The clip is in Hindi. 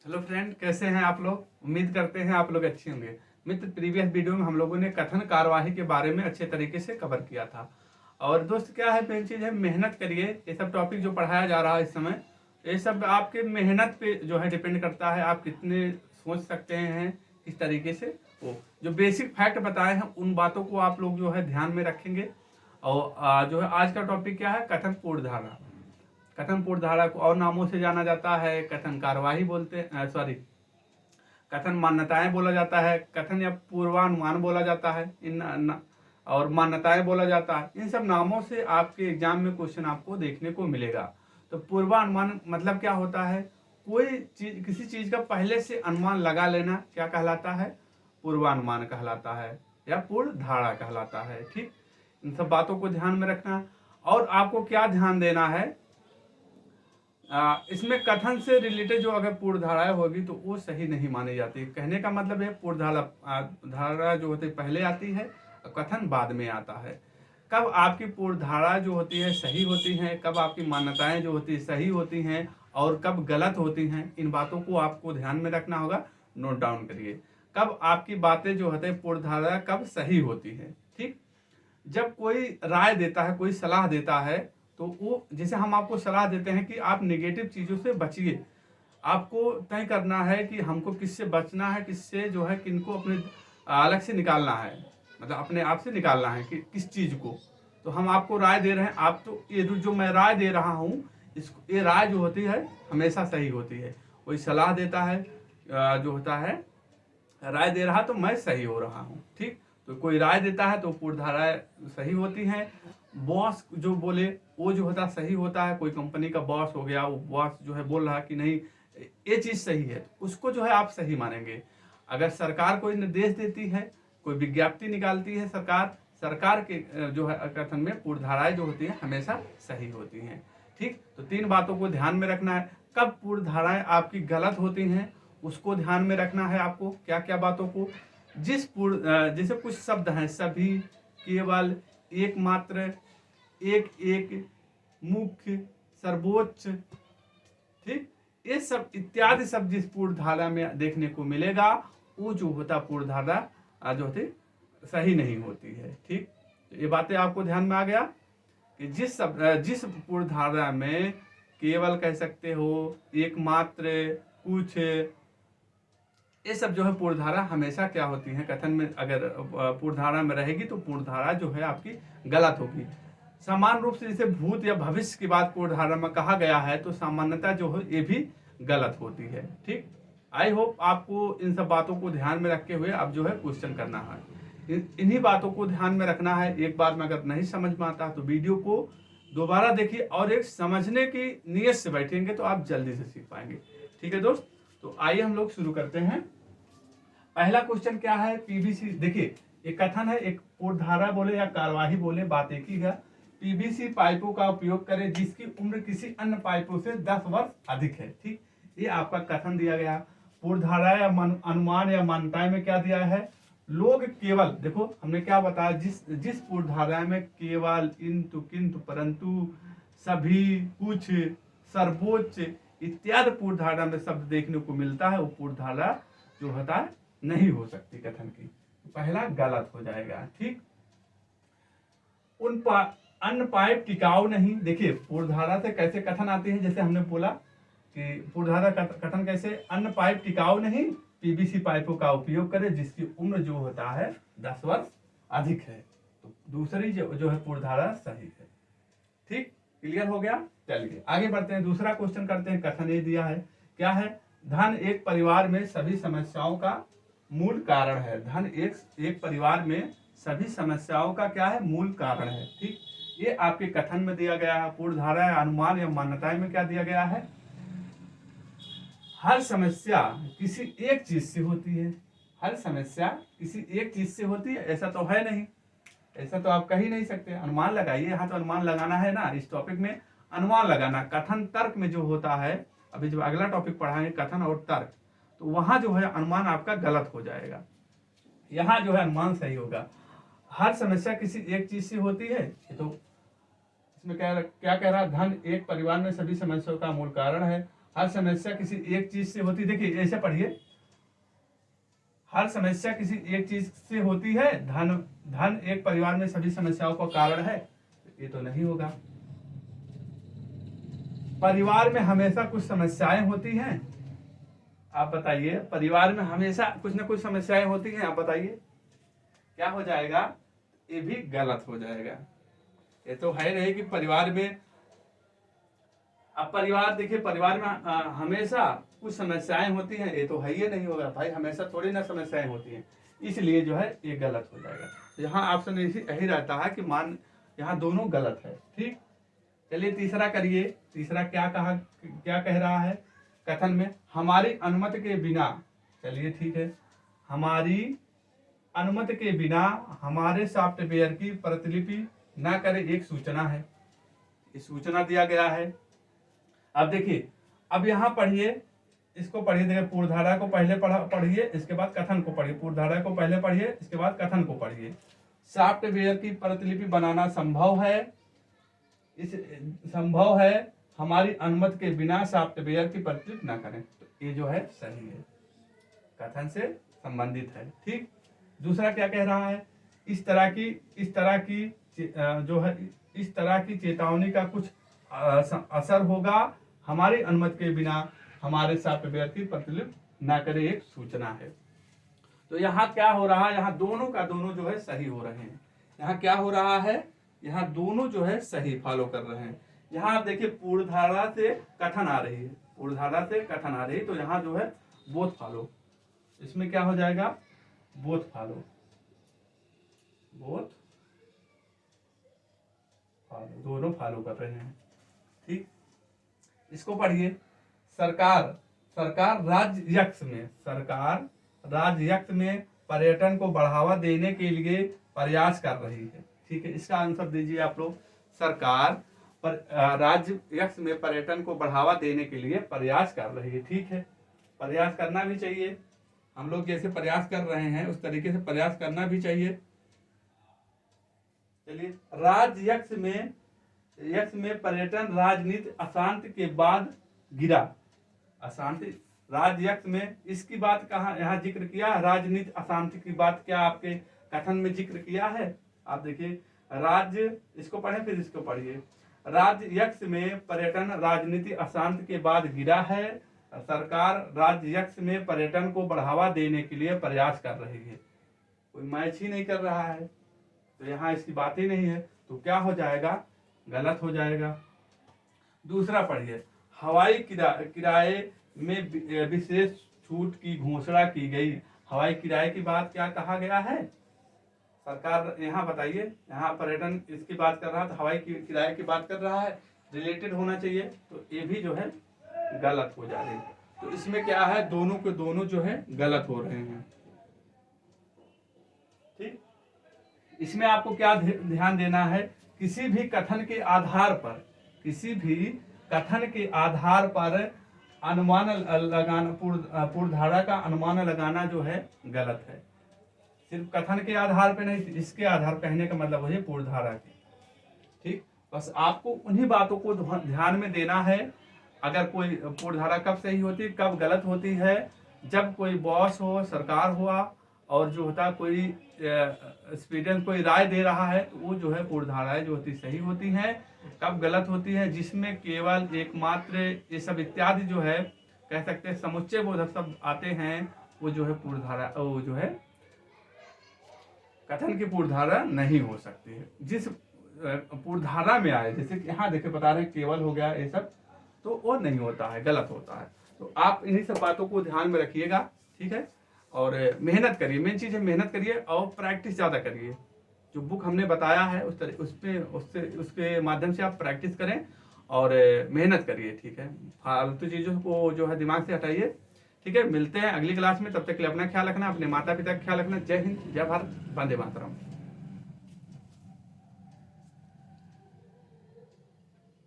हेलो फ्रेंड, कैसे हैं आप लोग। उम्मीद करते हैं आप लोग अच्छे होंगे। मित्र, प्रीवियस वीडियो में हम लोगों ने कथन कार्यवाही के बारे में अच्छे तरीके से कवर किया था। और दोस्त क्या है, मेन चीज़ है मेहनत करिए। ये सब टॉपिक जो पढ़ाया जा रहा है इस समय, ये सब आपके मेहनत पे जो है डिपेंड करता है। आप कितने सोच सकते हैं इस तरीके से। वो जो बेसिक फैक्ट बताए हैं उन बातों को आप लोग जो है ध्यान में रखेंगे। और जो है आज का टॉपिक क्या है, कथन पूर्वधारणा। कथन पूर्वधारणा को और नामों से जाना जाता है। कथन कार्यवाही बोलते, सॉरी, कथन मान्यताएं बोला जाता है, कथन या पूर्वानुमान बोला जाता है, और मान्यताएं बोला जाता है। इन सब नामों से आपके एग्जाम में क्वेश्चन आपको देखने को मिलेगा। तो पूर्वानुमान मतलब क्या होता है, कोई चीज, किसी चीज का पहले से अनुमान लगा लेना क्या कहलाता है, पूर्वानुमान कहलाता है या पूर्व धारणा कहलाता है। ठीक, इन सब बातों को ध्यान में रखना। और आपको क्या ध्यान देना है, इसमें कथन से रिलेटेड जो अगर पूर्व धाराएं होगी तो वो सही नहीं मानी जाती। कहने का मतलब है पूर्व धारा जो होती है पहले आती है और कथन बाद में आता है। कब आपकी पूर्व धारा जो होती है सही होती है, कब आपकी मान्यताएं जो होती है सही होती हैं और कब गलत होती हैं, इन बातों को आपको ध्यान में रखना होगा। नोट डाउन करिए, कब आपकी बातें जो होते हैं पूर्व धारा कब सही होती है। ठीक, जब कोई राय देता है, कोई सलाह देता है, तो वो जैसे हम आपको सलाह देते हैं कि आप नेगेटिव चीज़ों से बचिए। आपको तय करना है कि हमको किससे बचना है, किससे जो है किनको अपने अलग से निकालना है, मतलब अपने आप से निकालना है कि किस चीज़ को। तो हम आपको राय दे रहे हैं, आप तो ये जो मैं राय दे रहा हूँ, इसको, ये राय जो होती है हमेशा सही होती है। कोई सलाह देता है, जो होता है राय दे रहा तो मैं सही हो रहा हूँ। ठीक, तो कोई राय देता है तो पूर्ण धाराएं सही होती हैं। बॉस जो बोले वो जो होता सही होता है। कोई कंपनी का बॉस हो गया, वो बॉस जो है बोल रहा कि नहीं ये चीज़ सही है, तो उसको जो है आप सही मानेंगे। अगर सरकार कोई निर्देश देती है, कोई विज्ञप्ति निकालती है सरकार, सरकार के जो है कथन में पूर्ण धाराएं जो होती हैं हमेशा सही होती हैं। ठीक, तो तीन बातों को ध्यान में रखना है। कब पूर्ण धाराएं आपकी गलत होती हैं उसको ध्यान में रखना है आपको। क्या क्या बातों को, जैसे कुछ शब्द हैं, सभी, केवल, एकमात्र, एक एक, मुख्य, सर्वोच्च, ठीक, ये सब इत्यादि सब जिस पूर्ण धारा में देखने को मिलेगा वो जो होता पूर्ण धारा जो होती सही नहीं होती है। ठीक, तो ये बातें आपको ध्यान में आ गया कि जिस पूर्ण धारा में केवल कह सकते हो, एकमात्र, कुछ, ये सब जो है पूर्वधारा हमेशा क्या होती है कथन में, अगर पूर्वधारा में रहेगी तो पूर्वधारा जो है आपकी गलत होगी। समान रूप से जैसे भूत या भविष्य की बात पूर्वधारा में कहा गया है तो सामान्यता जो है ये भी गलत होती है। ठीक, आई होप आपको इन सब बातों को ध्यान में रखे हुए अब जो है क्वेश्चन करना है। इन्हीं बातों को ध्यान में रखना है। एक बार में अगर नहीं समझ में आता तो वीडियो को दोबारा देखिए और एक समझने की नीयत से बैठेंगे तो आप जल्दी से सीख पाएंगे। ठीक है दोस्त, तो आइए हम लोग शुरू करते हैं। पहला क्वेश्चन क्या है, पीवीसी। देखिए, एक कथन है, एक पूर्वधारा बोले या कार्यवाही बोले, बात एक ही है। पीवीसी पाइपों का उपयोग करें जिसकी उम्र किसी अन्य पाइपों से 10 वर्ष अधिक है। ठीक, ये आपका कथन दिया गया। पूर्वधारा या अनुमान या मान्यताएं में क्या दिया है, लोग केवल, देखो हमने क्या बताया, जिस पूर्वधारा में केवल, इंतु, किंतु, परंतु, सभी, कुछ, सर्वोच्च इत्यादि पूर्वधारा में शब्द देखने को मिलता है, वो पूर्वधारा जो होता है नहीं हो सकती कथन की। पहला गलत हो जाएगा। ठीक, अन्य पाइप टिकाऊ नहीं। देखिए, पूर्वधारा से कैसे कथन आते हैं, जैसे हमने बोला कि पूर्वधारा कथन कैसे, अन्य पाइप टिकाऊ नहीं, पीवीसी पाइपों का उपयोग करें जिसकी उम्र जो होता है 10 वर्ष अधिक है। तो दूसरी जो है पूर्वधारा सही है। ठीक, क्लियर हो गया। चलिए आगे बढ़ते हैं, दूसरा क्वेश्चन करते हैं। कथन ये दिया है, क्या है, धन एक परिवार में सभी समस्याओं का मूल कारण है। धन एक परिवार में सभी समस्याओं का क्या है, मूल कारण है। ठीक, ये आपके कथन में दिया गया है। पूर्वधारा, अनुमान या मान्यताएं में क्या दिया गया है, हर समस्या किसी एक चीज से होती है। हर समस्या किसी एक चीज से होती है, ऐसा तो है नहीं, ऐसा तो आप कह ही नहीं सकते। अनुमान लगाइए, यहाँ तो अनुमान लगाना है ना, इस टॉपिक में अनुमान लगाना। कथन तर्क में जो होता है, अभी जब अगला टॉपिक पढ़ाएंगे कथन और तर्क, तो वहां जो है अनुमान आपका गलत हो जाएगा, यहाँ जो है अनुमान सही होगा। हर समस्या किसी एक चीज से होती है, ये तो इसमें क्या कह रहा है, धन एक परिवार में सभी समस्याओं का मूल कारण है। हर समस्या किसी एक चीज से होती, देखिए ऐसे पढ़िए, हर समस्या किसी एक चीज से होती है, धन एक परिवार में सभी समस्याओं का कारण है, ये तो नहीं होगा। परिवार में हमेशा कुछ समस्याएं होती हैं, आप बताइए, परिवार में हमेशा कुछ ना कुछ समस्याएं होती हैं, आप बताइए क्या हो जाएगा, ये भी गलत हो जाएगा। ये तो है नहीं कि परिवार में, अब परिवार देखिए, परिवार में हमेशा कुछ समस्याएं होती हैं, ये तो है ही नहीं होगा भाई, हमेशा थोड़ी ना समस्याएं होती हैं, इसलिए जो है ये गलत हो जाएगा। तो यहाँ ऑप्शन यही रहता है कि मान यहाँ दोनों गलत है। ठीक, चलिए तीसरा करिए। तीसरा क्या कह रहा है कथन में, हमारी अनुमति के बिना, चलिए ठीक है, हमारी अनुमति के बिना हमारे सॉफ्टवेयर की प्रतिलिपि न करे एक सूचना है, इस सूचना दिया गया है। अब देखिए, अब यहाँ पढ़िए, इसको पढ़िए, देखिए पूर्वधारा को पहले पढ़िए, इसके बाद कथन को पढ़िए, पूर्वधारा को पहले पढ़िए, इसके बाद कथन को पढ़िए। सॉफ्टवेयर की प्रतिलिपि बनाना संभव है, हमारी अनुमति के बिना सॉफ्टवेयर की प्रतिलिपि ना करें, तो ये जो है सही है, कथन से संबंधित है। ठीक, दूसरा क्या कह रहा है, इस तरह की चेतावनी का कुछ असर होगा, हमारी अनुमति के बिना हमारे सॉफ्टवेयर की प्रतिलिपि न करे एक सूचना है। तो यहाँ क्या हो रहा है, यहाँ दोनों का दोनों जो है सही हो रहे हैं। यहाँ क्या हो रहा है, यहाँ दोनों जो है सही फॉलो कर रहे हैं। यहाँ आप देखिए पूर्वधारा से कथन आ रही है, पूर्वधारा से कथन आ रही है, तो यहाँ जो है बोथ फॉलो, इसमें क्या हो जाएगा, बोथ फॉलो, दोनों फॉलो कर रहे हैं। ठीक, इसको पढ़िए, सरकार राज्य में पर्यटन को बढ़ावा देने के लिए प्रयास कर रही है। ठीक है, इसका आंसर दीजिए आप लोग, सरकार राज्य में पर्यटन को बढ़ावा देने के लिए प्रयास कर रही है। ठीक है, प्रयास करना भी चाहिए, हम लोग जैसे प्रयास कर रहे हैं उस तरीके से प्रयास करना भी चाहिए। चलिए, राज्य में पर्यटन राजनीति अशांति के बाद गिरा, अशांति राज्य में, इसकी बात कहाँ यहाँ जिक्र किया, राजनीति अशांति की बात क्या आपके कथन में जिक्र किया है। आप देखिए, राज्य, इसको पढ़े फिर इसको पढ़िए, राज्य में पर्यटन राजनीति अशांति के बाद गिरा है, सरकार राज्य में पर्यटन को बढ़ावा देने के लिए प्रयास कर रही है, कोई मैच ही नहीं कर रहा है, तो यहाँ इसकी बात ही नहीं है, तो क्या हो जाएगा, गलत हो जाएगा। दूसरा पढ़िए, हवाई किराए में विशेष छूट की घोषणा की गई, हवाई किराए की बात क्या कहा गया है, सरकार यहाँ बताइए, यहाँ पर्यटन इसकी बात कर रहा है, तो हवाई किराए की बात कर रहा है, रिलेटेड होना चाहिए, तो ये भी जो है गलत हो जा रही है। तो इसमें क्या है, दोनों के दोनों जो है गलत हो रहे हैं। ठीक, इसमें आपको क्या ध्यान देना है, किसी भी कथन के आधार पर अनुमान लगाना, पूर्वधारा का अनुमान लगाना जो है गलत है। सिर्फ कथन के आधार पे नहीं, इसके आधार, कहने का मतलब है पूर्वधारा की। ठीक, बस आपको उन्हीं बातों को ध्यान में देना है। अगर कोई पूर्वधारा कब सही होती है, कब गलत होती है, जब कोई बॉस हो, सरकार हुआ, और जो होता कोई स्टूडेंट कोई राय दे रहा है, तो वो जो है पूर्वधाराएं जो होती सही होती हैं, कब गलत होती है, जिसमें केवल एकमात्र ये सब इत्यादि जो है कह सकते हैं समुच्चय बोधक शब्द आते हैं, वो जो है पूर्वधारा, वो जो है कथन की पूर्वधारा नहीं हो सकती है। जिस पूर्वधारा में आए, जैसे कि यहाँ देखिए बता रहे हैं केवल हो गया ये सब, तो वो नहीं होता है, गलत होता है। तो आप इन्हीं सब बातों को ध्यान में रखिएगा। ठीक है, और मेहनत करिए, मेन चीज़ है मेहनत करिए और प्रैक्टिस ज़्यादा करिए। जो बुक हमने बताया है उसके माध्यम से आप प्रैक्टिस करें और मेहनत करिए। ठीक है, फालतू चीज़ों को जो है दिमाग से हटाइए। ठीक है, मिलते हैं अगली क्लास में, तब तक के लिए अपना ख्याल रखना, अपने माता पिता का ख्याल रखना। जय हिंद, जय भारत, वंदे मातरम।